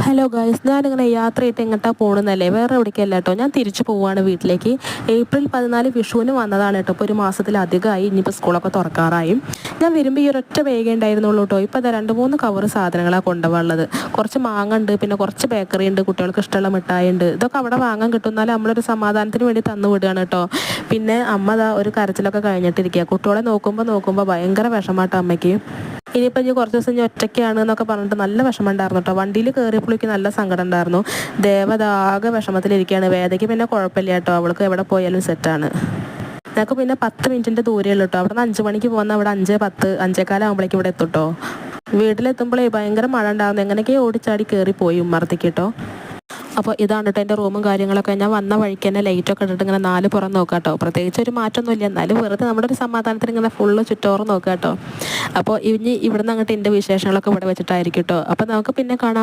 Hello guys, ഞാനിങ്ങനെ യാത്രയായിട്ട് എങ്ങോട്ടാണ് പോകണമെന്നല്ലേ, വേറെ എവിടേക്കല്ല കേട്ടോ. ഞാൻ തിരിച്ചു പോവുകയാണ് വീട്ടിലേക്ക്. ഏപ്രിൽ 14 വിഷുവിന് വന്നതാണ് കേട്ടോ. ഇപ്പോൾ ഒരു മാസത്തിലധികമായി. ഇനിയിപ്പോൾ സ്കൂളൊക്കെ തുറക്കാറായും. ഞാൻ വരുമ്പോൾ ഈ ഒരൊറ്റ വേഗം ഉണ്ടായിരുന്നുള്ളൂ കേട്ടോ. ഇപ്പോൾ അതാ 2-3 കവർ സാധനങ്ങളാണ് കൊണ്ടുപോകാനുള്ളത്. കുറച്ച് മാങ്ങ ഉണ്ട്, പിന്നെ കുറച്ച് ബേക്കറി ഉണ്ട്, കുട്ടികൾക്ക് ഇഷ്ടമുള്ള മിഠായി ഉണ്ട്. ഇതൊക്കെ അവിടെ വാങ്ങാൻ കിട്ടും. എന്നാലും നമ്മളൊരു സമാധാനത്തിന് വേണ്ടി തന്നു വിടുകയാണ് കേട്ടോ. പിന്നെ അമ്മ അതാ ഒരു കരച്ചിലൊക്കെ കഴിഞ്ഞിട്ടിരിക്കുക. കുട്ടികളെ നോക്കുമ്പോൾ ഭയങ്കര വിഷമാട്ടോ അമ്മയ്ക്ക്. ഇനിയിപ്പോൾ ഇനി കുറച്ച് ദിവസം ഇനി ഒറ്റയ്ക്കാണ് എന്നൊക്കെ പറഞ്ഞിട്ട് നല്ല വിഷമം ഉണ്ടായിരുന്നു കേട്ടോ. വണ്ടിയിൽ കയറിയപ്പോഴേക്ക് നല്ല സങ്കടം ഉണ്ടായിരുന്നു. ദേവതാകെ വിഷമത്തിലിരിക്കുകയാണ്. വേദയ്ക്ക് പിന്നെ കുഴപ്പമില്ല കേട്ടോ, അവൾക്ക് എവിടെ പോയാലും സെറ്റാണ്. ഞങ്ങൾക്ക് പിന്നെ 10 മിനിറ്റിൻ്റെ ദൂരമേ ഉള്ളൂ കേട്ടോ. അവിടെ നിന്ന് 5 മണിക്ക് പോകുന്ന അവിടെ 5:10 5:15 ആകുമ്പോഴേക്കും ഇവിടെ എത്തും കേട്ടോ. വീട്ടിലെത്തുമ്പോഴേ ഭയങ്കര മഴ ഉണ്ടാകുന്നു. എങ്ങനെയൊക്കെയോ ഓടിച്ചാടി കയറിപ്പോയി ഉമ്മറത്തേക്ക് കേട്ടോ. അപ്പോൾ ഇതാണ് കേട്ടോ എൻ്റെ റൂമും കാര്യങ്ങളൊക്കെ. ഞാൻ വന്ന വഴിക്ക് തന്നെ ലൈറ്റൊക്കെ ഇട്ടിട്ട് ഇങ്ങനെ 4 പുറം നോക്കാം കേട്ടോ. പ്രത്യേകിച്ച് ഒരു മാറ്റമൊന്നുമില്ല, എന്നാലും വെറുതെ നമ്മുടെ ഒരു സമാധാനത്തിന് ഇങ്ങനെ ഫുള്ള് ചുറ്റോറ് നോക്കാം കേട്ടോ. അപ്പോൾ ഇനി ഇവിടുന്ന് അങ്ങോട്ട് എൻ്റെ വിശേഷങ്ങളൊക്കെ ഇവിടെ വെച്ചിട്ടായിരിക്കും കേട്ടോ. അപ്പോൾ നമുക്ക് പിന്നെ കാണാം.